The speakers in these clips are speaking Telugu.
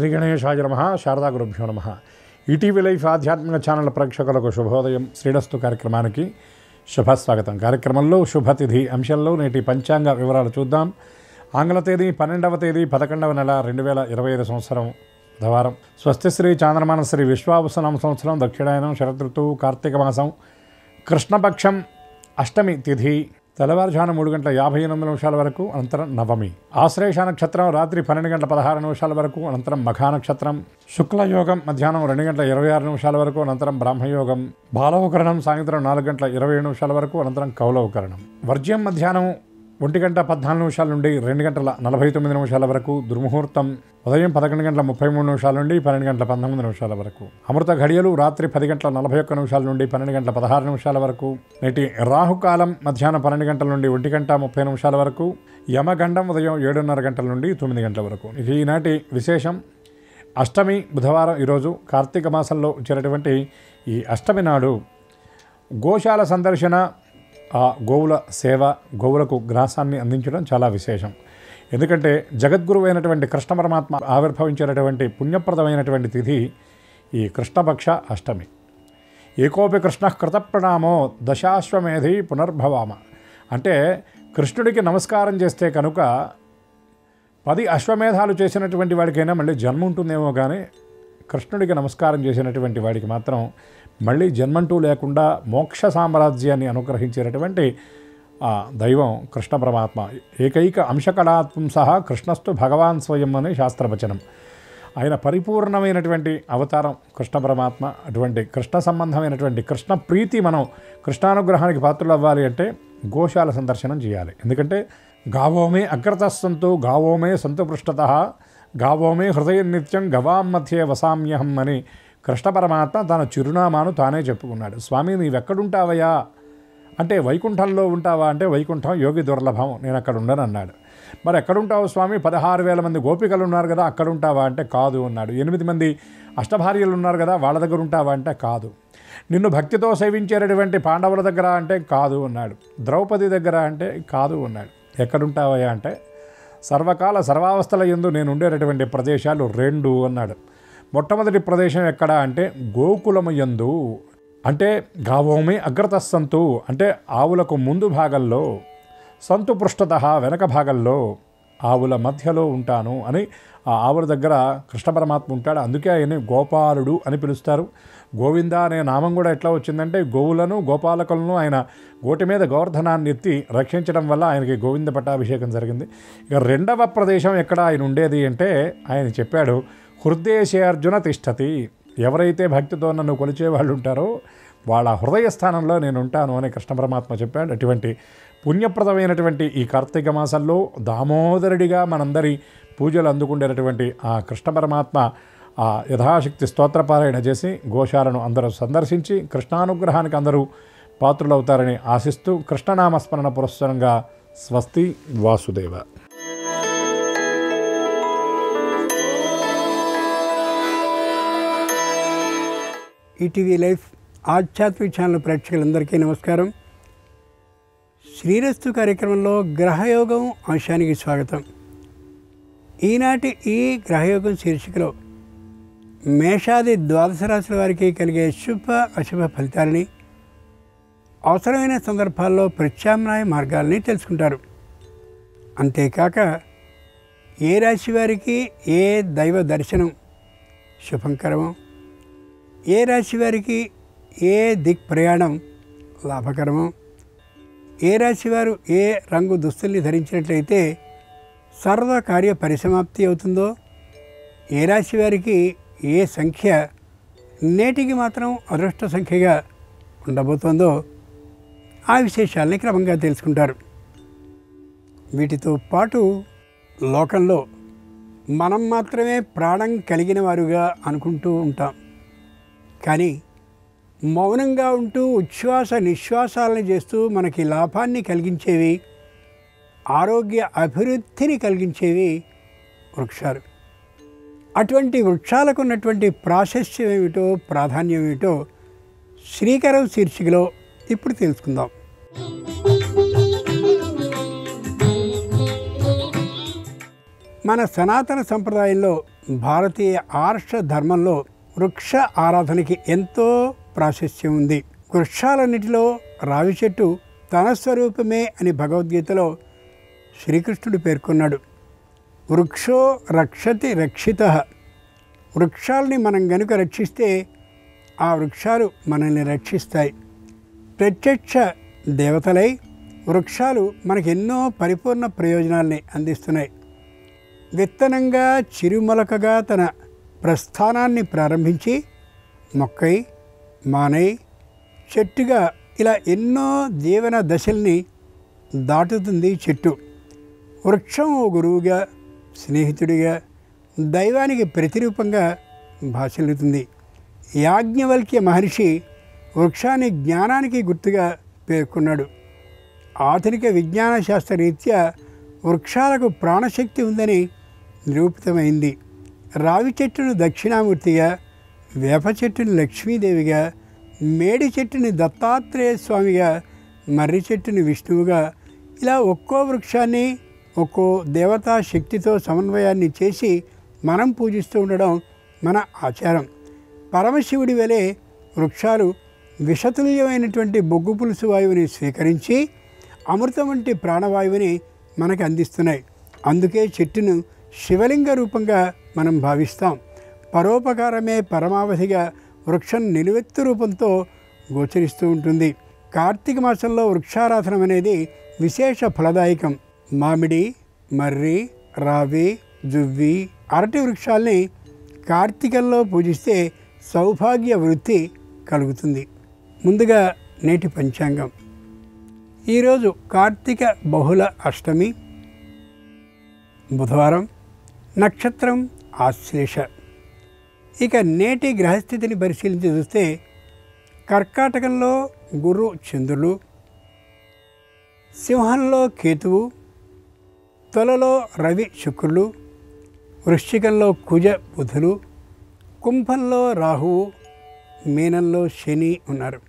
శ్రీ గణేశాయ నమః. శారదా గురుభ్యో నమః. ఈటీవీ లైఫ్ ఆధ్యాత్మిక ఛానల్ ప్రేక్షకులకు శుభోదయం. శ్రీరస్తు కార్యక్రమానికి శుభస్వాగతం. కార్యక్రమంలో శుభతిథి అంశంలో నేటి పంచాంగ వివరాలు చూద్దాం. ఆంగ్ల తేదీ 12వ తేదీ 11వ నెల 2025 సంవత్సరం బుధవారం. స్వస్తిశ్రీ చాంద్రమాన శ్రీ విశ్వావసనామ సంవత్సరం దక్షిణాయనం శరదృతువు కార్తీక మాసం కృష్ణపక్షం అష్టమి తిథి తెల్లవారుజామున 3:58 వరకు, అనంతరం నవమి. ఆశ్లేష నక్షత్రం రాత్రి 12:16 వరకు, అనంతరం మఘా నక్షత్రం. శుక్లయోగం మధ్యాహ్నం 2:26 వరకు, అనంతరం బ్రాహ్మయోగం. బాలవకరణం సాయంత్రం 4:27 వరకు, అనంతరం కౌలవకరణం. వర్జ్యం మధ్యాహ్నం 1:14 నుండి 2:49 వరకు. దుర్ముహూర్తం ఉదయం 11:33 నుండి 12:19 వరకు. అమృత ఘడియలు రాత్రి 10:41 నుండి 12:16 వరకు. నేటి రాహుకాలం మధ్యాహ్నం 12 నుండి 1:30 వరకు. యమగండం ఉదయం 7:30 నుండి 9 వరకు. ఈనాటి విశేషం అష్టమి బుధవారం. ఈరోజు కార్తీక మాసంలో వచ్చేటటువంటి ఈ అష్టమి నాడు గోశాల సందర్శన, ఆ గోవుల సేవ, గోవులకు గ్రాసాన్ని అందించడం చాలా విశేషం. ఎందుకంటే జగద్గురువు అయినటువంటి కృష్ణ పరమాత్మ ఆవిర్భవించేటటువంటి పుణ్యప్రదమైనటువంటి తిథి ఈ కృష్ణపక్ష అష్టమి. ఏకోపి కృష్ణ కృతప్రణామో దశాశ్వమేధి పునర్భవామ. అంటే కృష్ణుడికి నమస్కారం చేస్తే కనుక 10 అశ్వమేధాలు చేసినటువంటి వాడికైనా మళ్ళీ జన్మ ఉంటుందేమో, కానీ కృష్ణుడికి నమస్కారం చేసినటువంటి వాడికి మాత్రం మళ్ళీ జన్మంటూ లేకుండా మోక్ష సామ్రాజ్యాన్ని అనుగ్రహించేటటువంటి దైవం కృష్ణ పరమాత్మ. ఏకైక అంశకళాత్పుంస కృష్ణస్తు భగవాన్ స్వయం అనే శాస్త్రవచనం. ఆయన పరిపూర్ణమైనటువంటి అవతారం కృష్ణ పరమాత్మ. అటువంటి కృష్ణ సంబంధమైనటువంటి కృష్ణ ప్రీతి, మనం కృష్ణానుగ్రహానికి పాత్రలు అవ్వాలి అంటే గోశాల సందర్శనం చేయాలి. ఎందుకంటే గావోమే అగ్రతస్సంతు గావోమే సంతు పృష్ఠత గావోమే హృదయ నిత్యం గవాం మధ్యే వసామ్యహం అని కృష్ణ పరమాత్మ తన చిరునామాను తానే చెప్పుకున్నాడు. స్వామి నీవెక్కడుంటావయ్యా అంటే వైకుంఠంలో ఉంటావా అంటే వైకుంఠం యోగి దుర్లభం, నేను అక్కడ ఉండను అన్నాడు. మరి ఎక్కడుంటావు స్వామి? 16,000 మంది గోపికలు ఉన్నారు కదా, అక్కడ ఉంటావా అంటే కాదు అన్నాడు. 8 మంది అష్టభార్యలు ఉన్నారు కదా, వాళ్ళ దగ్గర ఉంటావా అంటే కాదు. నిన్ను భక్తితో సేవించేటటువంటి పాండవుల దగ్గర అంటే కాదు అన్నాడు. ద్రౌపది దగ్గర అంటే కాదు అన్నాడు. ఎక్కడుంటావయ్యా అంటే సర్వకాల సర్వావస్థల యందు నేను ఉండేటటువంటి ప్రదేశాలు 2 అన్నాడు. మొట్టమొదటి ప్రదేశం ఎక్కడ అంటే గోకులము యందు, అంటే గావోమే అగ్రతస్సంతు అంటే ఆవులకు ముందు భాగంలో, సంతు పృష్ఠత వెనక భాగంలో, ఆవుల మధ్యలో ఉంటాను అని ఆ ఆవుల దగ్గర కృష్ణ పరమాత్మ ఉంటాడు. అందుకే ఆయన గోపాలుడు అని పిలుస్తారు. గోవింద అనే నామం కూడా ఎట్లా వచ్చిందంటే గోవులను గోపాలకులను ఆయన గోటి మీద గోవర్ధనాన్ని ఎత్తి రక్షించడం వల్ల ఆయనకి గోవింద పట్టాభిషేకం జరిగింది. ఇక రెండవ ప్రదేశం ఎక్కడ ఆయన ఉండేది అంటే ఆయన చెప్పాడు, హృదయశే అర్జున తిష్టతి. ఎవరైతే భక్తితో నన్ను కొలిచే వాళ్ళు ఉంటారో వాళ్ళ హృదయ స్థానంలో నేను ఉంటాను అని కృష్ణ పరమాత్మ చెప్పాడు. అటువంటి పుణ్యప్రదమైనటువంటి ఈ కార్తీక మాసంలో దామోదరుడిగా మనందరి పూజలు అందుకుండేటటువంటి ఆ కృష్ణ పరమాత్మ ఆ యథాశక్తి స్తోత్రపారాయణ చేసి గోశాలను అందరూ సందర్శించి కృష్ణానుగ్రహానికి అందరూ పాత్రులవుతారని ఆశిస్తూ కృష్ణనామస్మరణ పురస్సరంగా స్వస్తి వాసుదేవ. ఈటీవీ లైఫ్ ఆధ్యాత్మిక ఛానల్ ప్రేక్షకులందరికీ నమస్కారం. శ్రీరస్తు కార్యక్రమంలో గ్రహయోగం అంశానికి స్వాగతం. ఈనాటి ఈ గ్రహయోగం శీర్షికలో మేషాది 12 రాశుల వారికి కలిగే శుభ అశుభ ఫలితాలని, అవసరమైన సందర్భాల్లో ప్రత్యామ్నాయ మార్గాల్ని తెలుసుకుంటారు. అంతేకాక ఏ రాశి వారికి ఏ దైవ దర్శనం శుభంకరమో, ఏ రాశి వారికి ఏ దిక్ ప్రయాణం లాభకరమో, ఏ రాశి వారు ఏ రంగు దుస్తుల్ని ధరించినట్లయితే సర్వకార్య పరిసమాప్తి అవుతుందో, ఏ రాశి వారికి ఏ సంఖ్య నేటికి మాత్రం అదృష్ట సంఖ్యగా ఉండబోతోందో ఆ విశేషాలని క్రమంగా తెలుసుకుంటారు. వీటితో పాటు లోకంలో మనం మాత్రమే ప్రాణం కలిగిన వారుగా అనుకుంటూ ఉంటాం. కానీ మౌనంగా ఉంటూ ఉచ్ఛ్వాస నిశ్వాసాలను చేస్తూ మనకి లాభాన్ని కలిగించేవి, ఆరోగ్య అభివృద్ధిని కలిగించేవి వృక్షాలు. అటువంటి వృక్షాలకు ఉన్నటువంటి ప్రాశస్త్యం ఏమిటో, ప్రాధాన్యం ఏమిటో శ్రీకరం శీర్షికలో ఇప్పుడు తెలుసుకుందాం. మన సనాతన సంప్రదాయంలో భారతీయ ఆర్ష ధర్మంలో వృక్ష ఆరాధనకి ఎంతో ప్రాశస్త్యం ఉంది. వృక్షాలన్నిటిలో రావి చెట్టు తన స్వరూపమే అని భగవద్గీతలో శ్రీకృష్ణుడు పేర్కొన్నాడు. వృక్షో రక్షతి రక్షితః. వృక్షాలని మనం గనుక రక్షిస్తే ఆ వృక్షాలు మనల్ని రక్షిస్తాయి. ప్రత్యక్ష దేవతలై వృక్షాలు మనకెన్నో పరిపూర్ణ ప్రయోజనాల్ని అందిస్తున్నాయి. విత్తనంగా చిరుమొలకగా తన ప్రస్థానాన్ని ప్రారంభించి మొక్కై మానై చెట్టుగా ఇలా ఎన్నో జీవన దశల్ని దాటుతుంది చెట్టు. వృక్షం ఓ గురువుగా, స్నేహితుడిగా, దైవానికి ప్రతిరూపంగా భాషలుతుంది. యాజ్ఞవల్క్య మహర్షి వృక్షాన్ని జ్ఞానానికి గుర్తుగా పేర్కొన్నాడు. ఆధునిక విజ్ఞాన శాస్త్ర రీత్యా వృక్షాలకు ప్రాణశక్తి ఉందని నిరూపితమైంది. రావి చెట్టును దక్షిణామూర్తిగా, వేప చెట్టుని లక్ష్మీదేవిగా, మేడి చెట్టుని దత్తాత్రేయ స్వామిగా, మర్రి చెట్టుని విష్ణువుగా, ఇలా ఒక్కో వృక్షాన్ని ఒక్కో దేవతా శక్తితో సమన్వయాన్ని చేసి మనం పూజిస్తూ ఉండడం మన ఆచారం. పరమశివుడి వలె వృక్షాలు విషతుల్యమైనటువంటి బొగ్గు పులుసు వాయువుని స్వీకరించి అమృతం వంటి ప్రాణవాయువుని మనకు అందిస్తున్నాయి. అందుకే చెట్టును శివలింగ రూపంగా మనం భావిస్తాం. పరోపకారమే పరమావధిగా వృక్షం నిలువెత్తు రూపంతో గోచరిస్తూ ఉంటుంది. కార్తీక మాసంలో వృక్షారాధన అనేది విశేష ఫలదాయకం. మామిడి, మర్రి, రావి, జువ్వి, అరటి వృక్షాల్ని కార్తీకంలో పూజిస్తే సౌభాగ్య వృద్ధి కలుగుతుంది. ముందుగా నేటి పంచాంగం. ఈరోజు కార్తీక బహుళ అష్టమి, బుధవారం, నక్షత్రం ఆశ్లేష. ఇక నేటి గ్రహస్థితిని పరిశీలించి చూస్తే కర్కాటకంలో గురు చంద్రులు, సింహంలో కేతువు, తులలో రవి శుక్రులు, వృశ్చికంలో కుజ బుధులు, కుంభంలో రాహువు, మీనంలో శని ఉన్నారు.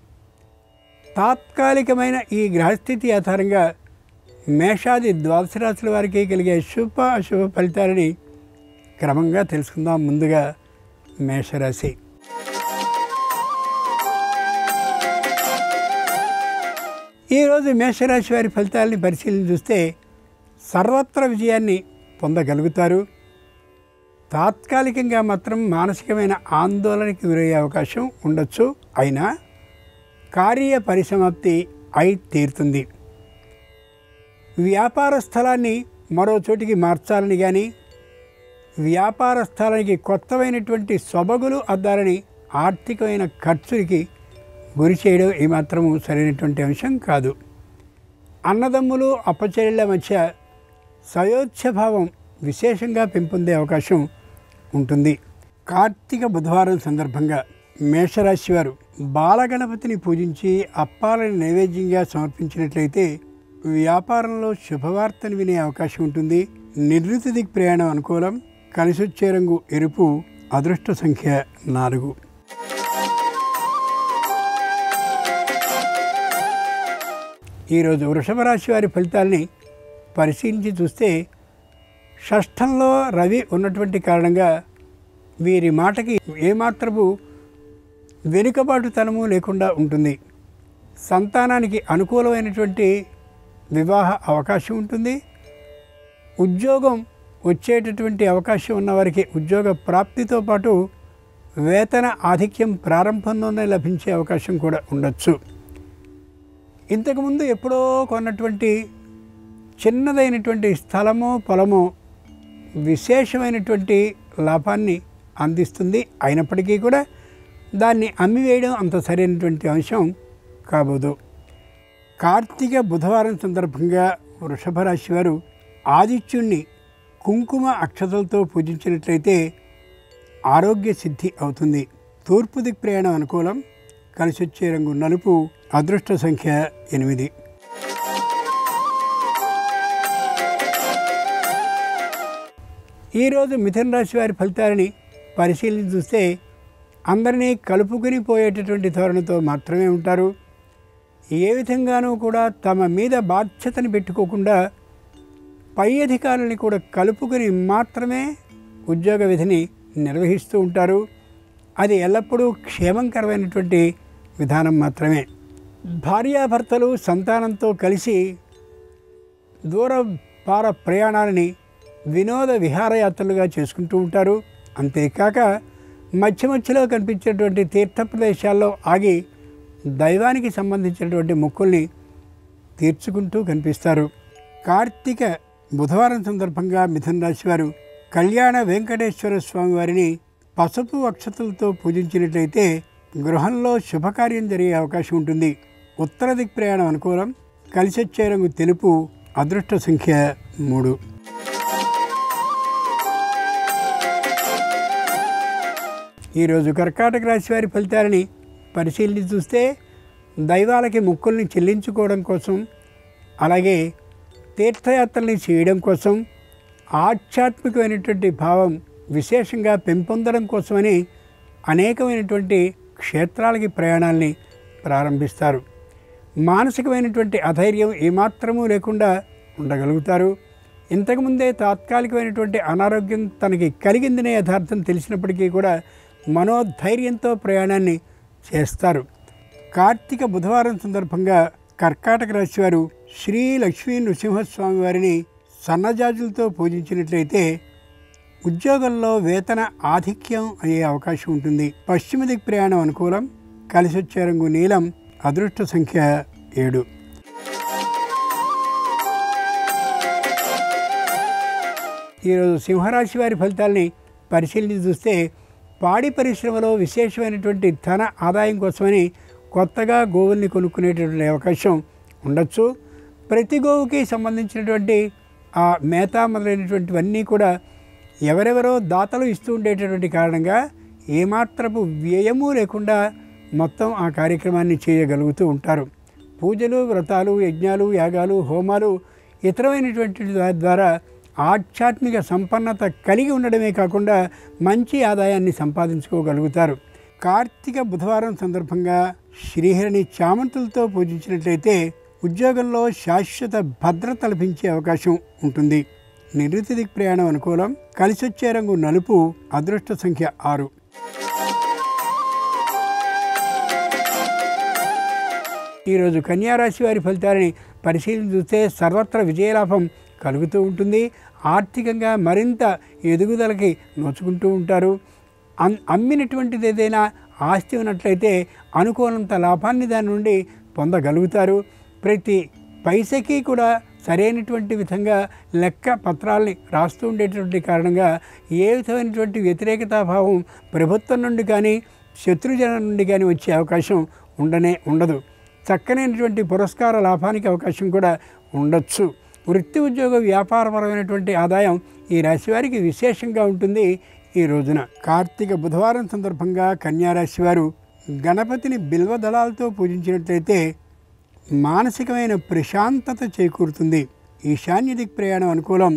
తాత్కాలికమైన ఈ గ్రహస్థితి ఆధారంగా మేషాది ద్వాదశ రాశుల వారికి కలిగే శుభ అశుభ ఫలితాలని క్రమంగా తెలుసుకుందాం. ముందుగా మేషరాశి. ఈరోజు మేషరాశి వారి ఫలితాలని పరిశీలన చూస్తే సర్వత్ర విజయాన్ని పొందగలుగుతారు. తాత్కాలికంగా మాత్రం మానసికమైన ఆందోళనకి గురయ్యే అవకాశం ఉండొచ్చు. అయినా కార్య పరిసమాప్తి అయి తీరుతుంది. వ్యాపార స్థలాన్ని మరో చోటికి మార్చాలని కానీ, వ్యాపార స్థలానికి కొత్తమైనటువంటి సొబగులు అద్దాలని ఆర్థికమైన ఖర్చులకి గురి చేయడం ఏమాత్రము సరైనటువంటి అంశం కాదు. అన్నదమ్ములు అప్పచెల్లెళ్ళ మధ్య సయోధ్యభావం విశేషంగా పెంపొందే అవకాశం ఉంటుంది. కార్తీక బుధవారం సందర్భంగా మేషరాశి వారు బాలగణపతిని పూజించి అప్పాలని నైవేద్యంగా సమర్పించినట్లయితే వ్యాపారంలో శుభవార్తను వినే అవకాశం ఉంటుంది. నిర్ణీత దిక్ ప్రయాణం అనుకూలం. కలిసొచ్చే రంగు ఎరుపు. అదృష్ట సంఖ్య 4. ఈరోజు వృషభ రాశి వారి ఫలితాలని పరిశీలించి చూస్తే షష్ఠంలో రవి ఉన్నటువంటి కారణంగా వీరి మాటకి ఏమాత్రపు వెనుకబాటుతనము లేకుండా ఉంటుంది. సంతానానికి అనుకూలమైనటువంటి వివాహ అవకాశం ఉంటుంది. ఉద్యోగం వచ్చేటటువంటి అవకాశం ఉన్నవారికి ఉద్యోగ ప్రాప్తితో పాటు వేతన ఆధిక్యం ప్రారంభంలోనే లభించే అవకాశం కూడా ఉండొచ్చు. ఇంతకుముందు ఎప్పుడో కొన్నటువంటి చిన్నదైనటువంటి స్థలమో పొలమో విశేషమైనటువంటి లాభాన్ని అందిస్తుంది. అయినప్పటికీ కూడా దాన్ని అమ్మివేయడం అంత సరైనటువంటి అంశం కాబోదు. కార్తీక బుధవారం సందర్భంగా వృషభ రాశి వారు ఆదిత్యుణ్ణి కుంకుమ అక్షతలతో పూజించినట్లయితే ఆరోగ్య సిద్ధి అవుతుంది. తూర్పు దిక్ ప్రయాణం అనుకూలం. కలిసొచ్చే రంగు నలుపు. అదృష్ట సంఖ్య 8. ఈరోజు మిథున రాశి వారి ఫలితాలని పరిశీలించి చూస్తే అందరినీ కలుపుకొని పోయేటటువంటి ధోరణితో మాత్రమే ఉంటారు. ఏ విధంగానూ కూడా తమ మీద బాధ్యతను పెట్టుకోకుండా పై అధికారులని కూడా కలుపుకొని మాత్రమే ఉద్యోగ విధిని నిర్వహిస్తూ ఉంటారు. అది ఎల్లప్పుడూ క్షేమంకరమైనటువంటి విధానం మాత్రమే. భార్యాభర్తలు సంతానంతో కలిసి దూరపార ప్రయాణాలని వినోద విహారయాత్రలుగా చేసుకుంటూ ఉంటారు. అంతేకాక మధ్య మధ్యలో కనిపించేటువంటి తీర్థ ప్రదేశాల్లో ఆగి దైవానికి సంబంధించినటువంటి మొక్కుల్ని తీర్చుకుంటూ కనిపిస్తారు. కార్తీక బుధవారం సందర్భంగా మిథున రాశి వారు కళ్యాణ వెంకటేశ్వర స్వామి వారిని పసుపు అక్షతలతో పూజించినట్లయితే గృహంలో శుభకార్యం జరిగే అవకాశం ఉంటుంది. ఉత్తర దిక్ ప్రయాణం అనుకూలం. కలిసొచ్చే రంగు తెలుపు. అదృష్ట సంఖ్య 3. ఈరోజు కర్కాటక రాశి వారి ఫలితాలని పరిశీలించి చూస్తే దైవాలకి మొక్కుల్ని చెల్లించుకోవడం కోసం, అలాగే తీర్థయాత్రల్ని చేయడం కోసం, ఆధ్యాత్మికమైనటువంటి భావం విశేషంగా పెంపొందడం కోసమని అనేకమైనటువంటి క్షేత్రాలకి ప్రయాణాలని ప్రారంభిస్తారు. మానసికమైనటువంటి అధైర్యం ఏమాత్రమూ లేకుండా ఉండగలుగుతారు. ఇంతకుముందే తాత్కాలికమైనటువంటి అనారోగ్యం తనకి కలిగిందనే యథార్థం తెలిసినప్పటికీ కూడా మనోధైర్యంతో ప్రయాణాన్ని చేస్తారు. కార్తీక బుధవారం సందర్భంగా కర్కాటక రాశి వారు శ్రీ లక్ష్మీ నృసింహస్వామి వారిని సన్నజాజులతో పూజించినట్లయితే ఉద్యోగంలో వేతన ఆధిక్యం అయ్యే అవకాశం ఉంటుంది. పశ్చిమ దిక్ ప్రయాణం అనుకూలం. కలిసొచ్చే రంగు నీలం. అదృష్ట సంఖ్య 7. ఈరోజు సింహరాశి వారి ఫలితాలని పరిశీలించి చూస్తే పాడి పరిశ్రమలో విశేషమైనటువంటి ధన ఆదాయం కోసమని కొత్తగా గోవుల్ని కొనుక్కునేటటువంటి అవకాశం ఉండొచ్చు. ప్రతి గోవుకి సంబంధించినటువంటి ఆ మేత మొదలైనటువంటివన్నీ కూడా ఎవరెవరో దాతలు ఇస్తూ ఉండేటటువంటి కారణంగా ఏమాత్రపు వ్యయము లేకుండా మొత్తం ఆ కార్యక్రమాన్ని చేయగలుగుతూ ఉంటారు. పూజలు, వ్రతాలు, యజ్ఞాలు, యాగాలు, హోమాలు ఇతరమైనటువంటి ద్వారా ఆధ్యాత్మిక సంపన్నత కలిగి ఉండడమే కాకుండా మంచి ఆదాయాన్ని సంపాదించుకోగలుగుతారు. కార్తీక బుధవారం సందర్భంగా శ్రీహరిని చామంతులతో పూజించినట్లయితే ఉద్యోగంలో శాశ్వత భద్రత లభించే అవకాశం ఉంటుంది. నివృత్తి దిక్ ప్రయాణం అనుకూలం. కలిసొచ్చే రంగు నలుపు. అదృష్ట సంఖ్య 6. ఈరోజు కన్యారాశి వారి ఫలితాలని పరిశీలన చూస్తే సర్వత్ర విజయలాభం కలుగుతూ ఉంటుంది. ఆర్థికంగా మరింత ఎదుగుదలకి నోచుకుంటూ ఉంటారు. అమ్మినటువంటిది ఏదైనా ఆస్తి ఉన్నట్లయితే అనుకోనంత లాభాన్ని దాని నుండి పొందగలుగుతారు. ప్రతి పైసకి కూడా సరైనటువంటి విధంగా లెక్క పత్రాలని రాస్తూ ఉండేటువంటి కారణంగా ఏ విధమైనటువంటి వ్యతిరేకతాభావం ప్రభుత్వం నుండి కానీ శత్రుజనం నుండి కానీ వచ్చే అవకాశం ఉండదు. చక్కనైనటువంటి పురస్కార లాభానికి అవకాశం కూడా ఉండొచ్చు. వృత్తి, ఉద్యోగ, వ్యాపారపరమైనటువంటి ఆదాయం ఈ రాశి వారికి విశేషంగా ఉంటుంది. ఈ రోజున కార్తీక బుధవారం సందర్భంగా కన్యారాశి వారు గణపతిని బిల్వదళాలతో పూజించినట్లయితే మానసికమైన ప్రశాంతత చేకూరుతుంది. ఈశాన్య దిక్ ప్రయాణం అనుకూలం.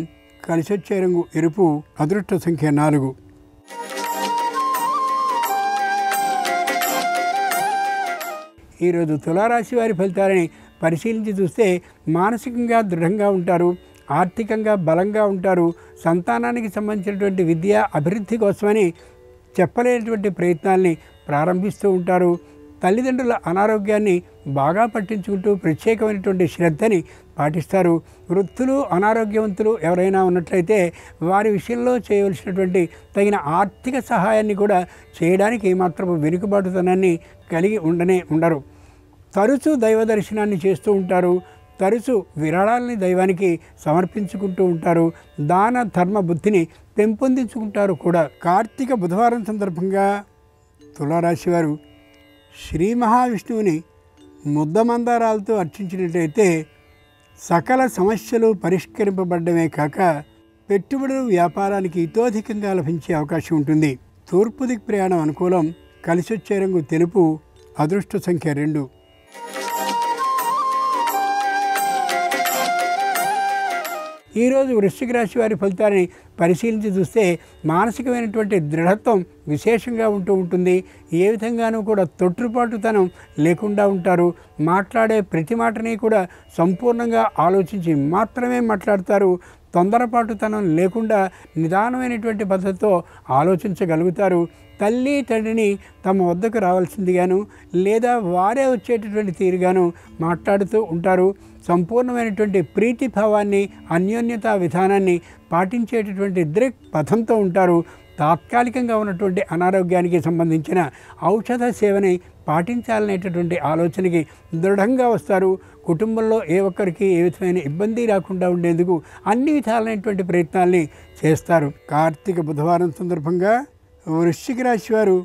కలిసొచ్చే రంగు ఎరుపు. అదృష్ట సంఖ్య 4. ఈరోజు తులారాశి వారి ఫలితాలని పరిశీలించి చూస్తే మానసికంగా దృఢంగా ఉంటారు. ఆర్థికంగా బలంగా ఉంటారు. సంతానానికి సంబంధించినటువంటి విద్య అభివృద్ధి కోసమని చెప్పలేనటువంటి ప్రయత్నాల్ని ప్రారంభిస్తూ ఉంటారు. తల్లిదండ్రుల అనారోగ్యాన్ని బాగా పట్టించుకుంటూ ప్రత్యేకమైనటువంటి శ్రద్ధని పాటిస్తారు. వృద్ధులు, అనారోగ్యవంతులు ఎవరైనా ఉన్నట్లయితే వారి విషయంలో చేయవలసినటువంటి తగిన ఆర్థిక సహాయాన్ని కూడా చేయడానికి ఏమాత్రం వెనుకబాటుతనాన్ని కలిగి ఉండరు. తరచూ దైవ దర్శనాన్ని చేస్తూ ఉంటారు. తరచూ విరాళాలని దైవానికి సమర్పించుకుంటూ ఉంటారు. దాన ధర్మ బుద్ధిని పెంపొందించుకుంటారు కూడా. కార్తీక బుధవారం సందర్భంగా తులారాశి వారు శ్రీ మహావిష్ణువుని ముద్దమందారాలతో అర్చించినట్లయితే సకల సమస్యలు పరిష్కరింపబడ్డమే కాక పెట్టుబడులు, వ్యాపారానికి ఇతోధికంగా లభించే అవకాశం ఉంటుంది. తూర్పు దిక్ ప్రయాణం అనుకూలం. కలిసొచ్చే రంగు తెలుపు. అదృష్ట సంఖ్య 2. ఈరోజు వృశ్చిక రాశి వారి ఫలితాన్ని పరిశీలించి చూస్తే మానసికమైనటువంటి దృఢత్వం విశేషంగా ఉంటుంది. ఏ విధంగానూ కూడా తొట్టుపాటుతనం లేకుండా ఉంటారు. మాట్లాడే ప్రతి మాటని కూడా సంపూర్ణంగా ఆలోచించి మాత్రమే మాట్లాడతారు. తొందరపాటుతనం లేకుండా నిదానమైనటువంటి పద్ధతితో ఆలోచించగలుగుతారు. తల్లి తండ్రిని తమ వద్దకు రావాల్సిందిగాను లేదా వారే వచ్చేటటువంటి తీరుగాను మాట్లాడుతూ ఉంటారు. సంపూర్ణమైనటువంటి ప్రీతిభావాన్ని, అన్యోన్యతా విధానాన్ని పాటించేటటువంటి దృక్పథంతో ఉంటారు. తాత్కాలికంగా ఉన్నటువంటి అనారోగ్యానికి సంబంధించిన ఔషధ సేవని పాటించాలనేటటువంటి ఆలోచనకి దృఢంగా వస్తారు. కుటుంబంలో ఏ ఒక్కరికి ఏ విధమైన ఇబ్బంది రాకుండా ఉండేందుకు అన్ని విధాలైనటువంటి ప్రయత్నాల్ని చేస్తారు. కార్తీక బుధవారం సందర్భంగా వృశ్చిక రాశి వారు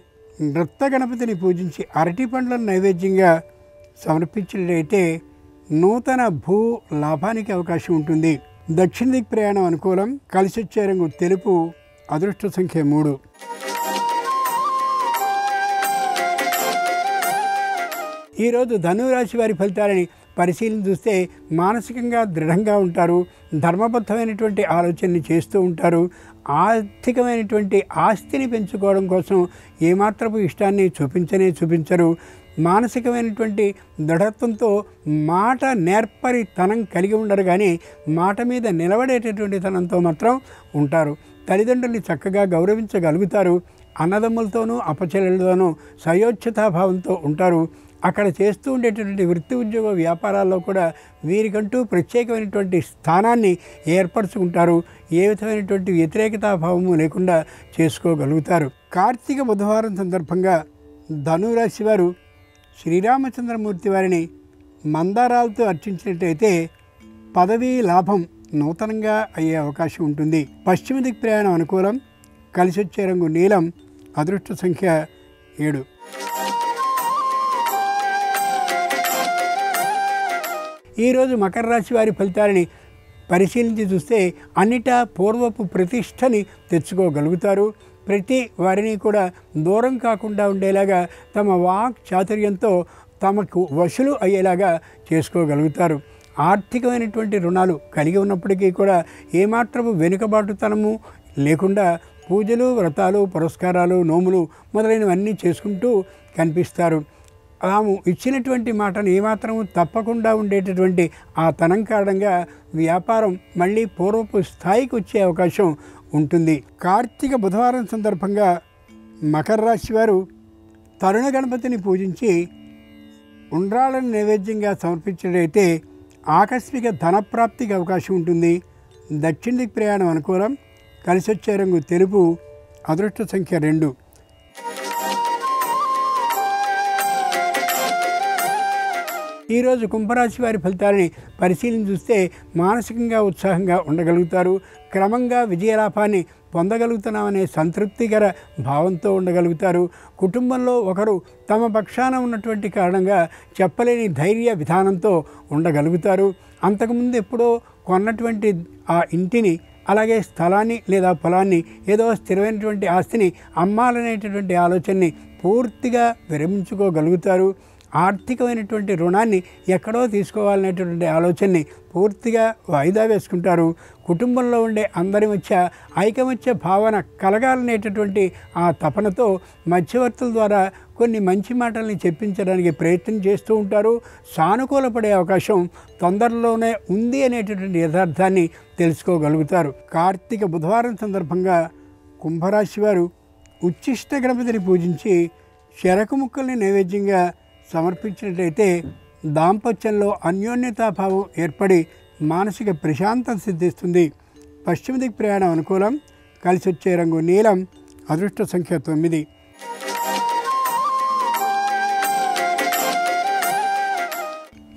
నృత్య గణపతిని పూజించి అరటి పండ్లను నైవేద్యంగా సమర్పించినట్లయితే నూతన భూ లాభానికి అవకాశం ఉంటుంది. దక్షిణ దిక్ ప్రయాణం అనుకూలం. కలిసి వచ్చే రంగు తెలుపు. అదృష్ట సంఖ్య 3. ఈరోజు ధనురాశి వారి ఫలితాలని పరిశీలన చూస్తే మానసికంగా దృఢంగా ఉంటారు. ధర్మబద్ధమైనటువంటి ఆలోచనని చేస్తూ ఉంటారు. ఆర్థికమైనటువంటి ఆస్తిని పెంచుకోవడం కోసం ఏమాత్రపు ఇష్టాన్ని చూపించరు. మానసికమైనటువంటి దృఢత్వంతో మాట నేర్పరితనం కలిగి ఉండరు, కానీ మాట మీద నిలబడేటటువంటి తనంతో మాత్రం ఉంటారు. తల్లిదండ్రుల్ని చక్కగా గౌరవించగలుగుతారు. అన్నదమ్ములతోనూ అపచెల్లెలతోనూ సయోచ్యతాభావంతో ఉంటారు. అక్కడ చేస్తూ ఉండేటటువంటి వృత్తి ఉద్యోగ వ్యాపారాల్లో కూడా వీరికంటూ ప్రత్యేకమైనటువంటి స్థానాన్ని ఏర్పరచుకుంటారు. ఏ విధమైనటువంటి వ్యతిరేకతాభావము లేకుండా చేసుకోగలుగుతారు. కార్తీక బుధవారం సందర్భంగా ధనురాశి వారు శ్రీరామచంద్రమూర్తి వారిని మందారాలతో అర్చించినట్టయితే పదవీ లాభం నూతనంగా అయ్యే అవకాశం ఉంటుంది. పశ్చిమ దిక్ ప్రయాణం అనుకూలం. కలిసి వచ్చే రంగు నీలం. అదృష్ట సంఖ్య 7. ఈరోజు మకర రాశి వారి ఫలితాలని పరిశీలించి చూస్తే అన్నిటా పూర్వపు ప్రతిష్టని తెచ్చుకోగలుగుతారు. ప్రతి వారిని కూడా దూరం కాకుండా ఉండేలాగా తమ వాక్ చాతుర్యంతో తమకు వశులు అయ్యేలాగా చేసుకోగలుగుతారు. ఆర్థికమైనటువంటి రుణాలు కలిగి ఉన్నప్పటికీ కూడా ఏమాత్రము వెనుకబాటుతనము లేకుండా పూజలు, వ్రతాలు, పురస్కారాలు, నోములు మొదలైనవన్నీ చేసుకుంటూ కనిపిస్తారు. తాము ఇచ్చినటువంటి మాటను ఏమాత్రము తప్పకుండా ఉండేటటువంటి ఆ తనం కారణంగా వ్యాపారం మళ్ళీ పూర్వపు స్థాయికి వచ్చే అవకాశం ఉంటుంది. కార్తీక బుధవారం సందర్భంగా మకర రాశి వారు తరుణ గణపతిని పూజించి ఉండ్రాళ్ళను నైవేద్యంగా సమర్పించినట్లయితే ఆకస్మిక ధనప్రాప్తికి అవకాశం ఉంటుంది. దక్షిణ దిక్ ప్రయాణం అనుకూలం. కలిసి వచ్చే రంగు తెలుపు. అదృష్ట సంఖ్య 2. ఈరోజు కుంభరాశి వారి ఫలితాలని పరిశీలన చూస్తే మానసికంగా ఉత్సాహంగా ఉండగలుగుతారు. క్రమంగా విజయలాభాన్ని పొందగలుగుతున్నామనే సంతృప్తికర భావంతో ఉండగలుగుతారు. కుటుంబంలో ఒకరు తమ పక్షాన ఉన్నటువంటి కారణంగా చెప్పలేని ధైర్య విధానంతో ఉండగలుగుతారు. అంతకుముందు ఎప్పుడో కొన్నటువంటి ఆ ఇంటిని, అలాగే స్థలాన్ని లేదా పొలాన్ని, ఏదో స్థిరమైనటువంటి ఆస్తిని అమ్మాలనేటటువంటి ఆలోచనని పూర్తిగా విరమించుకోగలుగుతారు. ఆర్థికమైనటువంటి రుణాన్ని ఎక్కడో తీసుకోవాలనేటటువంటి ఆలోచనని పూర్తిగా వాయిదా వేసుకుంటారు. కుటుంబంలో ఉండే అందరి మధ్య ఐకమత్య భావన కలగాలనేటటువంటి ఆ తపనతో మధ్యవర్తుల ద్వారా కొన్ని మంచి మాటల్ని చెప్పించడానికి ప్రయత్నం చేస్తూ ఉంటారు. సానుకూలపడే అవకాశం తొందరలోనే ఉంది అనేటటువంటి యథార్థాన్ని తెలుసుకోగలుగుతారు. కార్తీక బుధవారం సందర్భంగా కుంభరాశి వారు ఉచ్చిష్ట గణపతిని పూజించి చెరకు ముక్కల్ని నైవేద్యంగా సమర్పించినట్లయితే దాంపత్యంలో అన్యోన్యతాభావం ఏర్పడి మానసిక ప్రశాంతత సిద్ధిస్తుంది. పశ్చిమ దిక్ ప్రయాణం అనుకూలం. కలిసి వచ్చే రంగు నీలం. అదృష్ట సంఖ్య 9.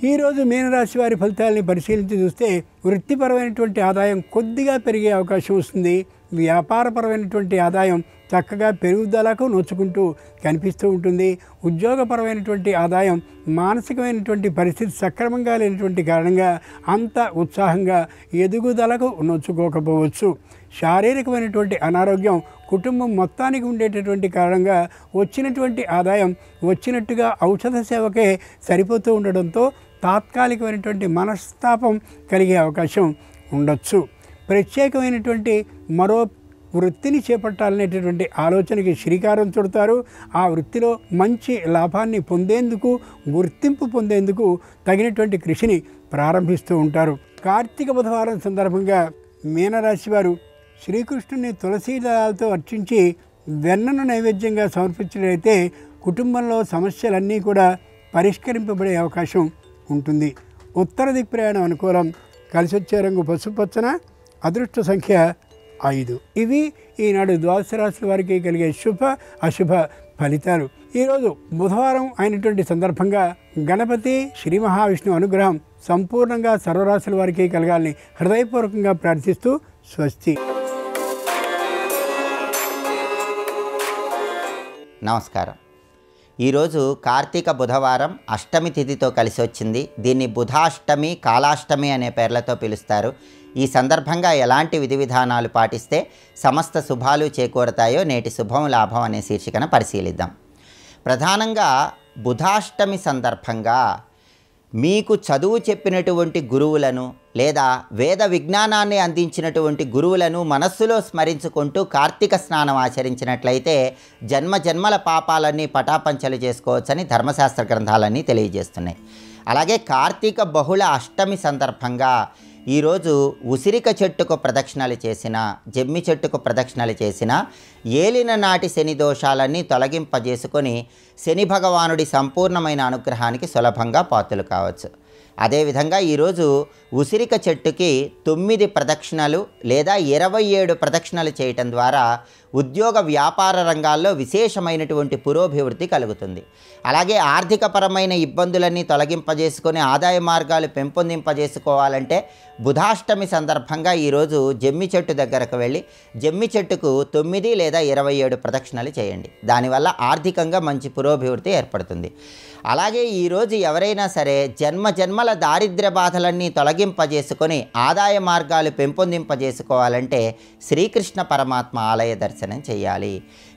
ఈరోజు మీనరాశి వారి ఫలితాలని పరిశీలించి చూస్తే వృత్తిపరమైనటువంటి ఆదాయం కొద్దిగా పెరిగే అవకాశం వస్తుంది. వ్యాపారపరమైనటువంటి ఆదాయం చక్కగా పెరుగుదలకు నోచుకుంటూ కనిపిస్తూ ఉంటుంది. ఉద్యోగపరమైనటువంటి ఆదాయం మానసికమైనటువంటి పరిస్థితి సక్రమంగా లేనటువంటి కారణంగా అంత ఉత్సాహంగా ఎదుగుదలకు నోచుకోకపోవచ్చు. శారీరకమైనటువంటి అనారోగ్యం కుటుంబం మొత్తానికి ఉండేటటువంటి కారణంగా వచ్చినటువంటి ఆదాయం వచ్చినట్టుగా ఔషధ సేవకే సరిపోతూ ఉండడంతో తాత్కాలికమైనటువంటి మనస్తాపం కలిగే అవకాశం ఉండొచ్చు. ప్రత్యేకమైనటువంటి మరో వృత్తిని చేపట్టాలనేటటువంటి ఆలోచనకి శ్రీకారం చుడతారు. ఆ వృత్తిలో మంచి లాభాన్ని పొందేందుకు, గుర్తింపు పొందేందుకు తగినటువంటి కృషిని ప్రారంభిస్తూ ఉంటారు. కార్తీక బుధవారం సందర్భంగా మీనరాశి వారు శ్రీకృష్ణుని తులసీ దళాలతో అర్చించి వెన్నను నైవేద్యంగా సమర్పించినట్లయితే కుటుంబంలో సమస్యలన్నీ కూడా పరిష్కరింపబడే అవకాశం ఉంటుంది. ఉత్తర దిక్ ప్రయాణం అనుకూలం. కలిసి వచ్చే రంగు పసుపచ్చన. అదృష్ట సంఖ్య 5. ఇవి ఈనాడు ద్వాదశ రాశుల వారికి కలిగే శుభ అశుభ ఫలితాలు. ఈరోజు బుధవారం అయినటువంటి సందర్భంగా గణపతి శ్రీ మహావిష్ణువు అనుగ్రహం సంపూర్ణంగా సర్వరాశుల వారికి కలగాలని హృదయపూర్వకంగా ప్రార్థిస్తూ స్వస్తి. నమస్కారం. ఈరోజు కార్తీక బుధవారం అష్టమి తిథితో కలిసి వచ్చింది. దీన్ని బుధాష్టమి, కాలాష్టమి అనే పేర్లతో పిలుస్తారు. ఈ సందర్భంగా ఎలాంటి విధి విధానాలు పాటిస్తే సమస్త శుభాలు చేకూరతాయో నేటి శుభం లాభం అనే శీర్షికను పరిశీలిద్దాం. ప్రధానంగా బుధాష్టమి సందర్భంగా మీకు చదువు చెప్పినటువంటి గురువులను లేదా వేద విజ్ఞానాన్ని అందించినటువంటి గురువులను మనస్సులో స్మరించుకుంటూ కార్తీక స్నానం ఆచరించినట్లయితే జన్మజన్మల పాపాలన్నీ పటాపంచలు చేసుకోవచ్చని ధర్మశాస్త్ర గ్రంథాలన్నీ తెలియజేస్తున్నాయి. అలాగే కార్తీక బహుళ అష్టమి సందర్భంగా ఈరోజు ఉసిరిక చెట్టుకు ప్రదక్షిణలు చేసిన, జమ్మి చెట్టుకు ప్రదక్షిణలు చేసిన ఏలిన నాటి శని దోషాలన్నీ తొలగింపజేసుకొని శని భగవానుడి సంపూర్ణమైన అనుగ్రహానికి సులభంగా పాత్రలు కావచ్చు. అదేవిధంగా ఈరోజు ఉసిరిక చెట్టుకి 9 ప్రదక్షిణలు లేదా 27 ప్రదక్షిణలు చేయటం ద్వారా ఉద్యోగ వ్యాపార రంగాల్లో విశేషమైనటువంటి పురోభివృద్ధి కలుగుతుంది. అలాగే ఆర్థికపరమైన ఇబ్బందులన్నీ తొలగింపజేసుకొని ఆదాయ మార్గాలు పెంపొందింపజేసుకోవాలంటే బుధాష్టమి సందర్భంగా ఈరోజు జమ్మి చెట్టు దగ్గరకు వెళ్ళి జమ్మి చెట్టుకు 9 లేదా 27 ప్రదక్షిణలు చేయండి. దానివల్ల ఆర్థికంగా మంచి పురోభివృద్ధి ఏర్పడుతుంది. అలాగే ఈరోజు ఎవరైనా సరే జన్మజన్మల దారిద్ర్య బాధలన్నీ తొలగింపజేసుకొని ఆదాయ మార్గాలు పెంపొందింపజేసుకోవాలంటే శ్రీకృష్ణ పరమాత్మ ఆలయ దర్శనం చేయాలి.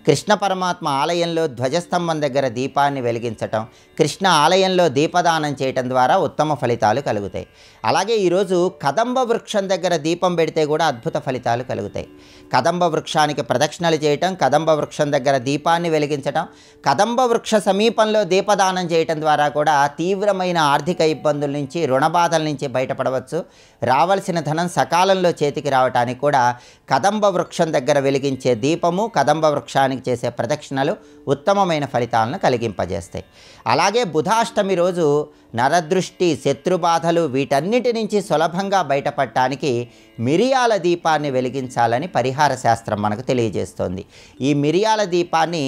కృష్ణ పరమాత్మ ఆలయంలో ధ్వజస్తంభం దగ్గర దీపాన్ని వెలిగించటం, కృష్ణ ఆలయంలో దీపదానం చేయటం ద్వారా ఉత్తమ ఫలితాలు కలుగుతాయి. అలాగే ఈరోజు కదంబ వృక్షం దగ్గర దీపం పెడితే కూడా అద్భుత ఫలితాలు కలుగుతాయి. కదంబ వృక్షానికి ప్రదక్షిణలు చేయటం, కదంబ వృక్షం దగ్గర దీపాన్ని వెలిగించటం, కదంబ వృక్ష సమీపంలో దీపదానం చేయటం ద్వారా కూడా తీవ్రమైన ఆర్థిక ఇబ్బందుల నుంచి, రుణబాధల నుంచి బయటపడవచ్చు. రావాల్సిన ధనం సకాలంలో చేతికి రావడానికి కూడా కదంబ వృక్షం దగ్గర వెలిగించే దీపము, కదంబ వృక్షానికి చేసే ప్రదక్షిణలు ఉత్తమమైన ఫలితాలను కలిగింపజేస్తాయి. అలాగే బుధాష్టమి రోజు నరదృష్టి, శత్రుబాధలు వీటన్నిటి నుంచి సులభంగా బయటపడటానికి మిరియాల దీపాన్ని వెలిగించాలని పరిహార శాస్త్రం మనకు తెలియజేస్తోంది. ఈ మిరియాల దీపాన్ని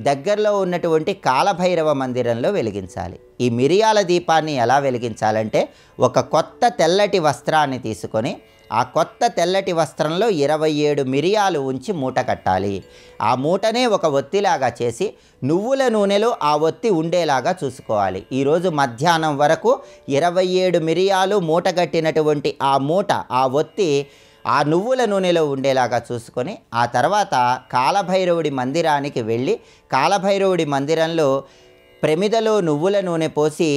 దగ్గరలో ఉన్నటువంటి కాలభైరవ మందిరంలో వెలిగించాలి. ఈ మిరియాల దీపాన్ని ఎలా వెలిగించాలంటే ఒక కొత్త తెల్లటి వస్త్రాన్ని తీసుకొని ఆ కొత్త తెల్లటి వస్త్రంలో 27 మిరియాలు ఉంచి మూట కట్టాలి. ఆ మూటనే ఒక ఒత్తిలాగా చేసి నువ్వుల నూనెలో ఆ ఒత్తి ఉండేలాగా చూసుకోవాలి. ఈరోజు మధ్యాహ్నం వరకు 27 మిరియాలు మూట కట్టినటువంటి ఆ మూట, ఆ ఒత్తి ఆ నువ్వుల నూనెలో ఉండేలాగా చూసుకొని ఆ తర్వాత కాలభైరవుడి మందిరానికి వెళ్ళి కాలభైరవుడి మందిరంలో ప్రమిదలో నువ్వుల నూనె పోసి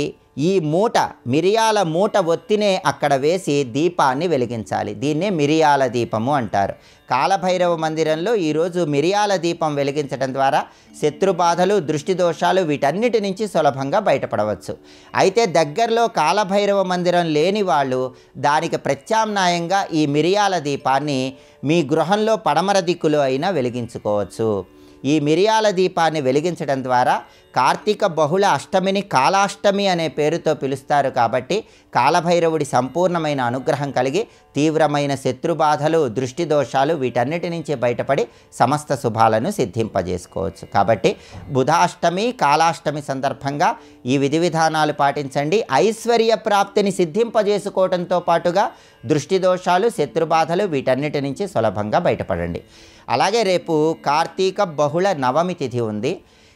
ఈ మూట, మిరియాల మూట ఒత్తినే అక్కడ వేసి దీపాన్ని వెలిగించాలి. దీన్నే మిరియాల దీపము అంటారు. కాలభైరవ మందిరంలో ఈరోజు మిరియాల దీపం వెలిగించడం ద్వారా శత్రుబాధలు, దృష్టి దోషాలు వీటన్నిటి నుంచి సులభంగా బయటపడవచ్చు. అయితే దగ్గరలో కాలభైరవ మందిరం లేని వాళ్ళు దానికి ప్రత్యామ్నాయంగా ఈ మిరియాల దీపాన్ని మీ గృహంలో పడమర దిక్కులో అయినా వెలిగించుకోవచ్చు. ఈ మిరియాల దీపాన్ని వెలిగించడం ద్వారా కార్తీక బహుళ అష్టమిని కాలాష్టమి అనే పేరుతో పిలుస్తారు. కాబట్టి కాలభైరవుడి సంపూర్ణమైన అనుగ్రహం కలిగి తీవ్రమైన శత్రుబాధలు, దృష్టి దోషాలు వీటన్నిటి నుంచి బయటపడి సమస్త శుభాలను సిద్ధింపజేసుకోవచ్చు. కాబట్టి బుధాష్టమి, కాలాష్టమి సందర్భంగా ఈ విధి విధానాలు పాటించండి. ఐశ్వర్య ప్రాప్తిని సిద్ధింపజేసుకోవడంతో పాటుగా దృష్టి దోషాలు, శత్రుబాధలు వీటన్నిటి నుంచి సులభంగా బయటపడండి. అలాగే రేపు కార్తీక బహుళ నవమి తిథి ఉంది.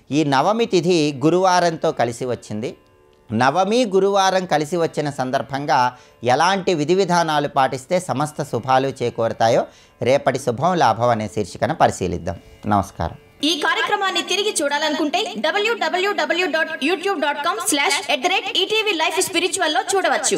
ఈ నవమి తిథి గురువారంతో కలిసి వచ్చింది. నవమి గురువారం కలిసి వచ్చిన సందర్భంగా ఎలాంటి విధి విధానాలు పాటిస్తే సమస్త శుభాలు చేకూరతాయో రేపటి శుభం లాభం అనే శీర్షికను పరిశీలిద్దాం. నమస్కారం. ఈ కార్యక్రమాన్ని తిరిగి చూడాలనుకుంటే www.youtube.com/ETV Life Spiritual లో చూడవచ్చు.